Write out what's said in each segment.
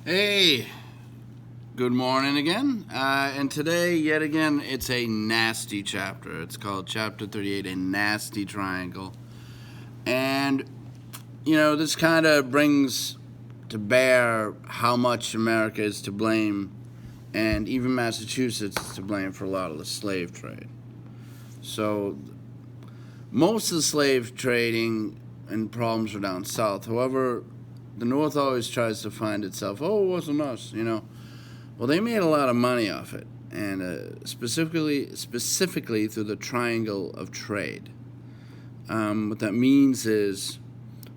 Hey, good morning again. And today, yet again, it's a nasty chapter. It's called Chapter 38, a nasty triangle. And, this kind of brings to bear how much America is to blame, and even Massachusetts is to blame for a lot of the slave trade. So, most of the slave trading and problems were down south. However, the North always tries to find itself, oh, it wasn't us, Well, they made a lot of money off it, and specifically through the triangle of trade. What that means is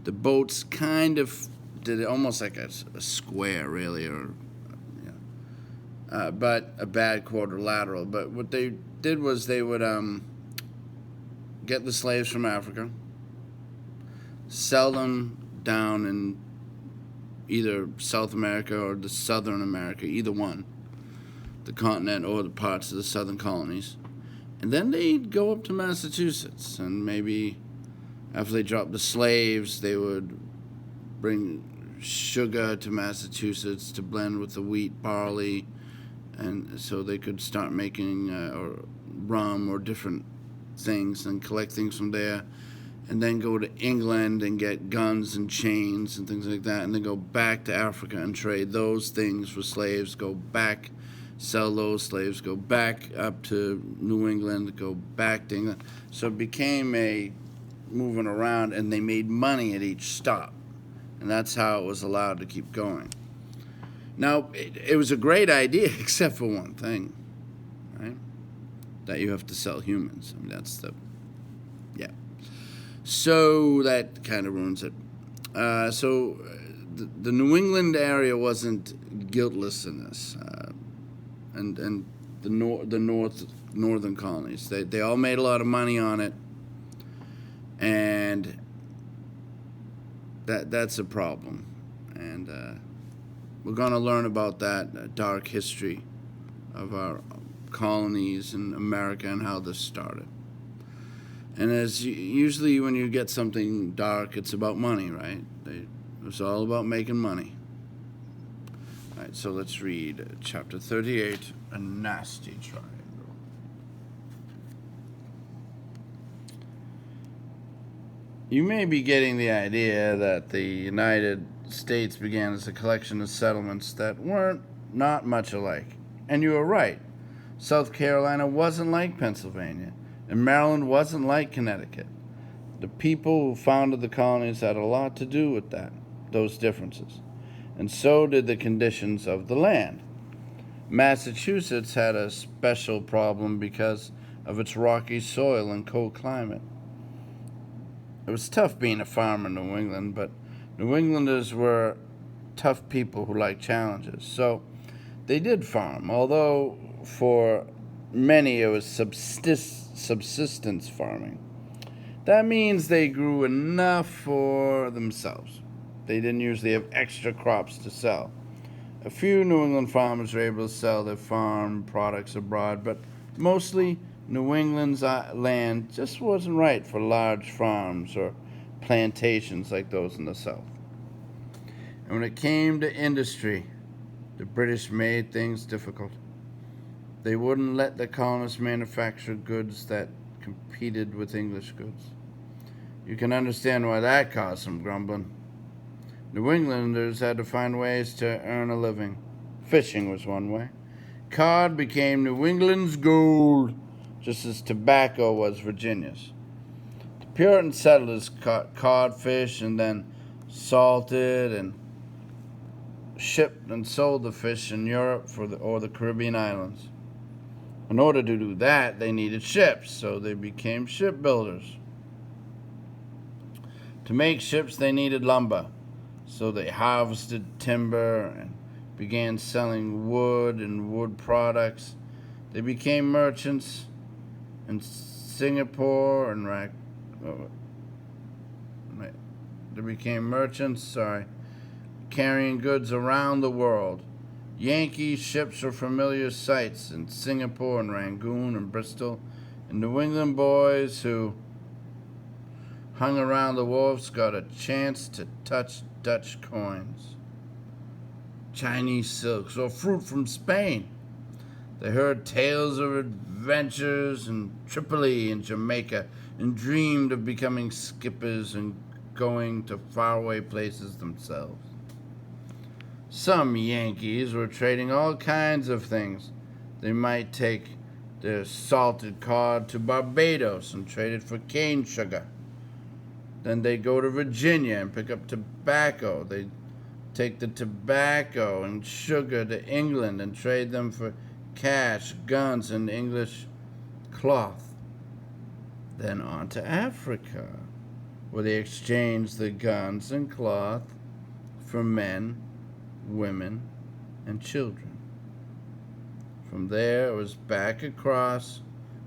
the boats kind of did it almost like a square, really, but a bad quadrilateral. But what they did was they would get the slaves from Africa, sell them down in either South America or the Southern America, either one, the continent or the parts of the southern colonies. And then they'd go up to Massachusetts, and maybe after they dropped the slaves, they would bring sugar to Massachusetts to blend with the wheat, barley, and so they could start making or rum or different things and collect things from there, and then go to England and get guns and chains and things like that, and then go back to Africa and trade those things for slaves, go back, sell those slaves, go back up to New England, go back to England. So it became a moving around, and they made money at each stop, and that's how it was allowed to keep going. Now, it was a great idea, except for one thing, right? That you have to sell humans. I mean, So that kind of ruins it. So the New England area wasn't guiltless in this, and the northern colonies. They all made a lot of money on it, and that's a problem. And we're going to learn about that dark history of our colonies in America and how this started. And as usually when you get something dark, it's about money, right? It's all about making money. All right, so let's read Chapter 38, A Nasty Triangle. You may be getting the idea that the United States began as a collection of settlements that weren't not much alike. And you were right. South Carolina wasn't like Pennsylvania, and Maryland wasn't like Connecticut. The people who founded the colonies had a lot to do with those differences, and so did the conditions of the land. Massachusetts had a special problem because of its rocky soil and cold climate. It was tough being a farmer in New England, but New Englanders were tough people who liked challenges, so they did farm, although for many it was subsistence farming. That means they grew enough for themselves. They didn't usually have extra crops to sell. A few New England farmers were able to sell their farm products abroad, but mostly New England's land just wasn't right for large farms or plantations like those in the South. And when it came to industry, the British made things difficult. They wouldn't let the colonists manufacture goods that competed with English goods. You can understand why that caused some grumbling. New Englanders had to find ways to earn a living. Fishing was one way. Cod became New England's gold, just as tobacco was Virginia's. The Puritan settlers caught codfish and then salted and shipped and sold the fish in Europe or the Caribbean islands. In order to do that, they needed ships, so they became shipbuilders. To make ships, they needed lumber, so they harvested timber and began selling wood and wood products. They became merchants in Singapore and carrying goods around the world. Yankee ships were familiar sights in Singapore and Rangoon and Bristol, and New England boys who hung around the wharves got a chance to touch Dutch coins. Chinese silks, or fruit from Spain. They heard tales of adventures in Tripoli and Jamaica and dreamed of becoming skippers and going to faraway places themselves. Some Yankees were trading all kinds of things. They might take their salted cod to Barbados and trade it for cane sugar. Then they'd go to Virginia and pick up tobacco. They'd take the tobacco and sugar to England and trade them for cash, guns, and English cloth. Then on to Africa, where they exchanged the guns and cloth for men, women, and children. From there, it was back across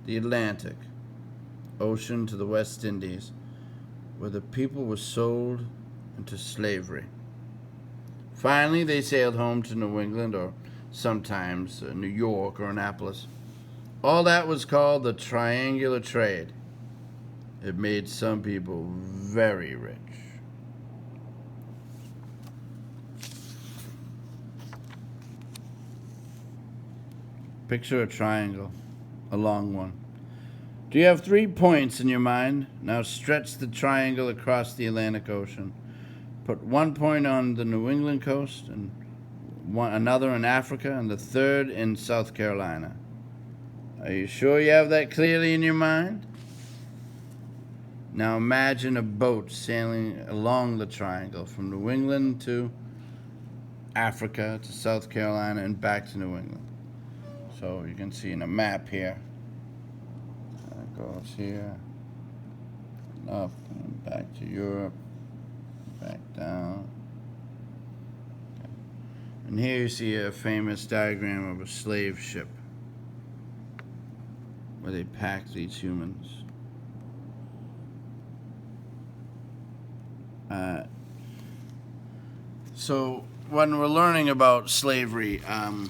the Atlantic Ocean to the West Indies, where the people were sold into slavery. Finally, they sailed home to New England, or sometimes New York or Annapolis. All that was called the triangular trade. It made some people very rich. Picture a triangle, a long one. Do you have 3 points in your mind? Now stretch the triangle across the Atlantic Ocean. Put 1 point on the New England coast, and another in Africa, and the third in South Carolina. Are you sure you have that clearly in your mind? Now imagine a boat sailing along the triangle from New England to Africa to South Carolina and back to New England. So you can see in a map here. It goes here, up and back to Europe, back down. Okay. And here you see a famous diagram of a slave ship where they packed these humans. So when we're learning about slavery, I'm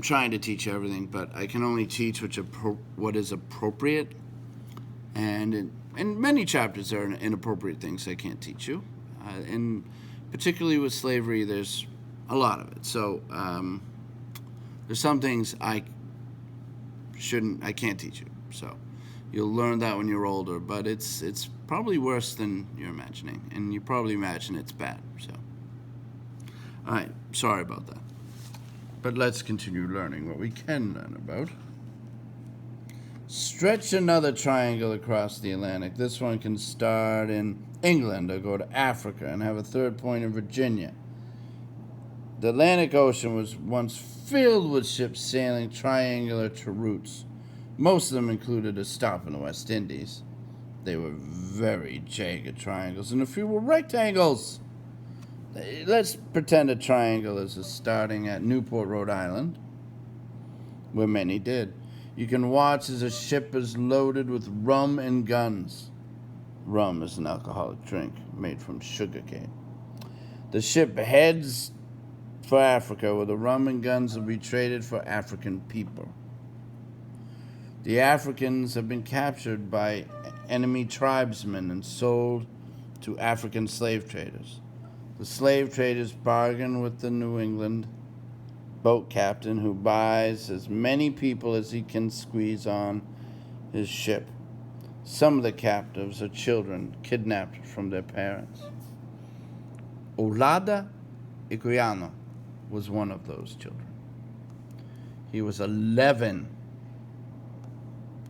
trying to teach everything, but I can only teach what is appropriate. And in many chapters, there are inappropriate things I can't teach you. And particularly with slavery, there's a lot of it. So there's some things I can't teach you. So you'll learn that when you're older, but it's probably worse than you're imagining, and you probably imagine it's bad. So, all right, sorry about that. But let's continue learning what we can learn about. Stretch another triangle across the Atlantic. This one can start in England or go to Africa and have a third point in Virginia. The Atlantic Ocean was once filled with ships sailing triangular routes. Most of them included a stop in the West Indies. They were very jagged triangles, and a few were rectangles. Let's pretend a triangle is starting at Newport, Rhode Island, where many did. You can watch as a ship is loaded with rum and guns. Rum is an alcoholic drink made from sugarcane. The ship heads for Africa, where the rum and guns will be traded for African people. The Africans have been captured by enemy tribesmen and sold to African slave traders. The slave traders bargain with the New England boat captain, who buys as many people as he can squeeze on his ship. Some of the captives are children kidnapped from their parents. Olada Iguiano was one of those children. He was 11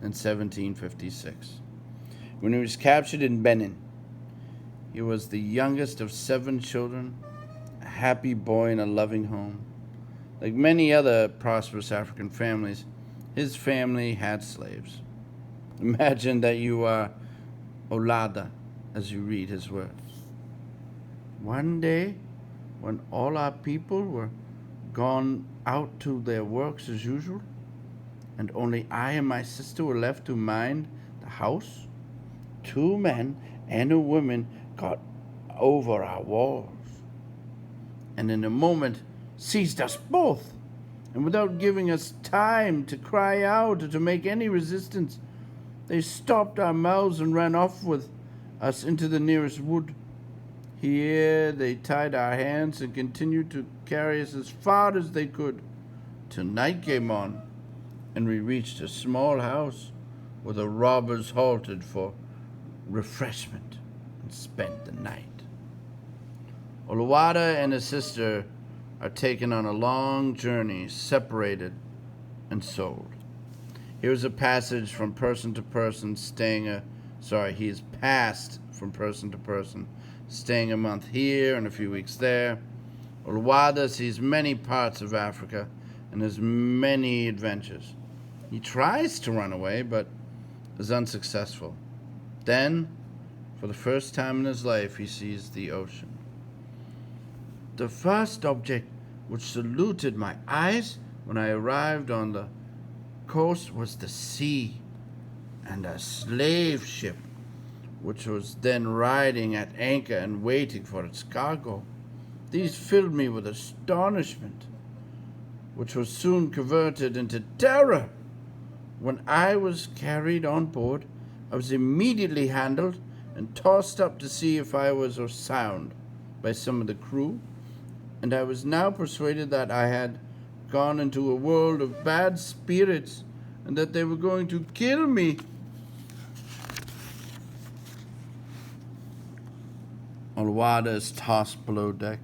in 1756 when he was captured in Benin. He was the youngest of 7 children, a happy boy in a loving home. Like many other prosperous African families, his family had slaves. Imagine that you are Olada as you read his words. One day, when all our people were gone out to their works as usual, and only I and my sister were left to mind the house, 2 men and a woman got over our walls, and in a moment seized us both, and without giving us time to cry out or to make any resistance, they stopped our mouths and ran off with us into the nearest wood. Here they tied our hands and continued to carry us as far as they could, till night came on, and we reached a small house where the robbers halted for refreshment and spent the night. Oluwada and his sister are taken on a long journey, separated and sold. Here's a passage from person to person, he is passed from person to person, staying a month here and a few weeks there. Oluwada sees many parts of Africa and has many adventures. He tries to run away, but is unsuccessful. Then, for the first time in his life, he sees the ocean. The first object which saluted my eyes when I arrived on the coast was the sea, and a slave ship which was then riding at anchor and waiting for its cargo. These filled me with astonishment, which was soon converted into terror. When I was carried on board, I was immediately handled and tossed up to see if I was sound by some of the crew, and I was now persuaded that I had gone into a world of bad spirits and that they were going to kill me. Oluwada is tossed below deck.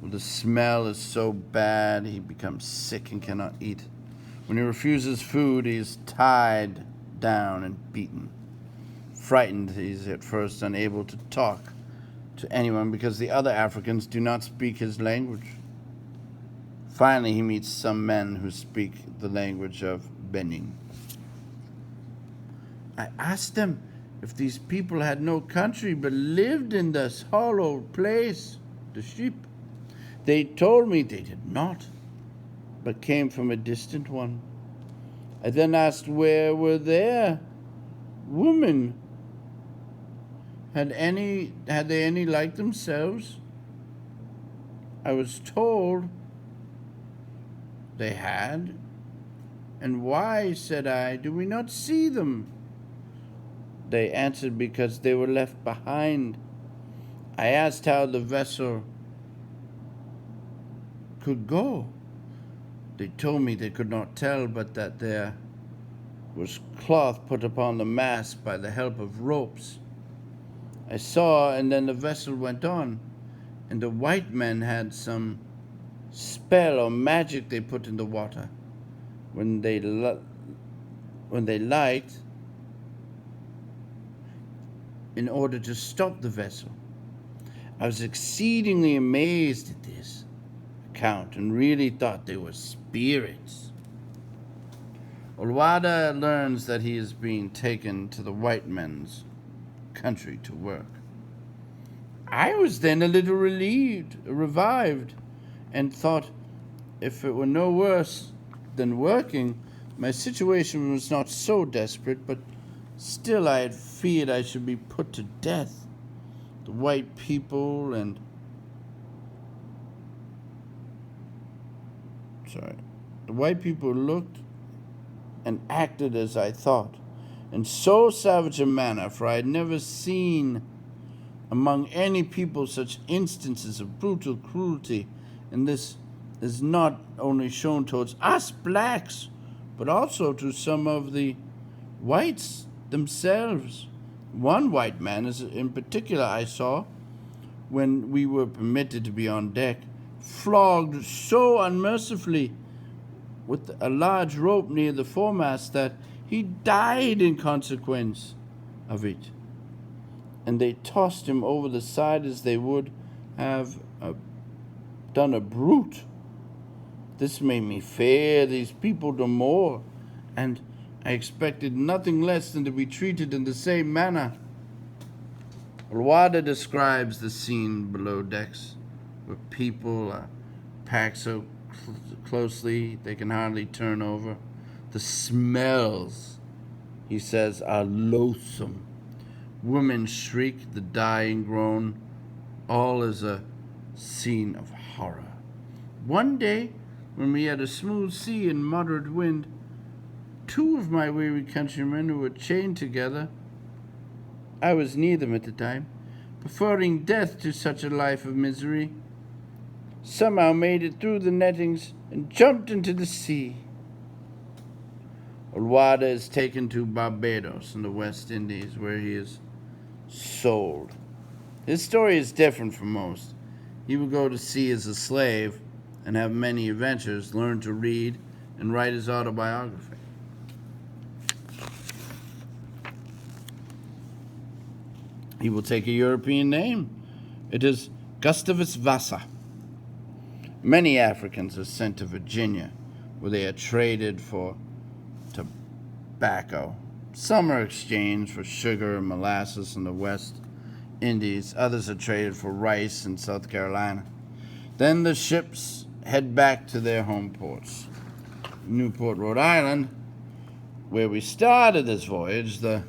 Well, the smell is so bad he becomes sick and cannot eat. When he refuses food, he is tied down and beaten. Frightened, he is at first unable to talk to anyone because the other Africans do not speak his language. Finally, he meets some men who speak the language of Benin. I asked them if these people had no country but lived in this hollow place, the sheep. They told me they did not, but came from a distant one. I then asked where were their women. Had they any like themselves? I was told they had. And why, said I, do we not see them? They answered because they were left behind. I asked how the vessel could go. They told me they could not tell, but that there was cloth put upon the mast by the help of ropes. I saw, and then the vessel went on, and the white men had some spell or magic they put in the water when they liked, in order to stop the vessel. I was exceedingly amazed at this account and really thought they were spirits. Oluwada learns that he is being taken to the white men's country to work. I was then a little revived, and thought if it were no worse than working, my situation was not so desperate, but still I had feared I should be put to death. The white people looked and acted as I thought, in so savage a manner, for I had never seen among any people such instances of brutal cruelty, and this is not only shown towards us blacks, but also to some of the whites themselves. One white man in particular I saw, when we were permitted to be on deck, flogged so unmercifully with a large rope near the foremast that he died in consequence of it. And they tossed him over the side as they would have done a brute. This made me fear these people the more, and I expected nothing less than to be treated in the same manner. Oluwada describes the scene below decks, where people are packed so closely they can hardly turn over. The smells, he says, are loathsome. Women shriek, the dying groan. All is a scene of horror. One day, when we had a smooth sea and moderate wind, two of my weary countrymen who were chained together, I was near them at the time, preferring death to such a life of misery, somehow made it through the nettings and jumped into the sea. Olwada is taken to Barbados in the West Indies, where he is sold. His story is different from most. He would go to sea as a slave and have many adventures, learn to read, and write his autobiography. He will take a European name. It is Gustavus Vasa. Many Africans are sent to Virginia, where they are traded for tobacco. Some are exchanged for sugar and molasses in the West Indies. Others are traded for rice in South Carolina. Then the ships head back to their home ports. Newport, Rhode Island, where we started this voyage, the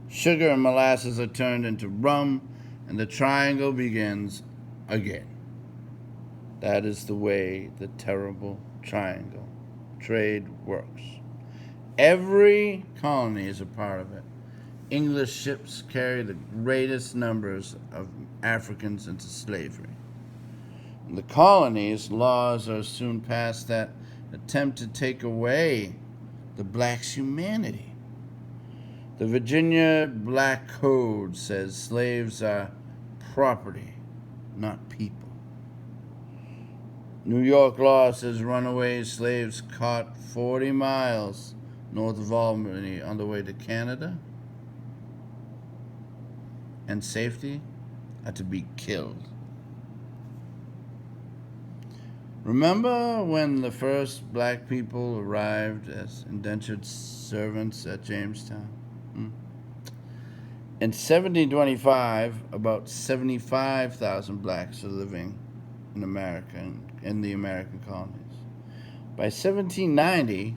sugar and molasses are turned into rum, and the triangle begins again. That is the way the terrible triangle trade works. Every colony is a part of it. English ships carry the greatest numbers of Africans into slavery. In the colonies, laws are soon passed that attempt to take away the blacks' humanity. The Virginia Black Code says slaves are property, not people. New York law says runaway slaves caught 40 miles north of Albany on the way to Canada and safety are to be killed. Remember when the first black people arrived as indentured servants at Jamestown? In 1725, about 75,000 blacks are living in America, in the American colonies. By 1790,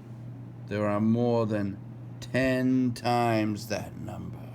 there are more than 10 times that number.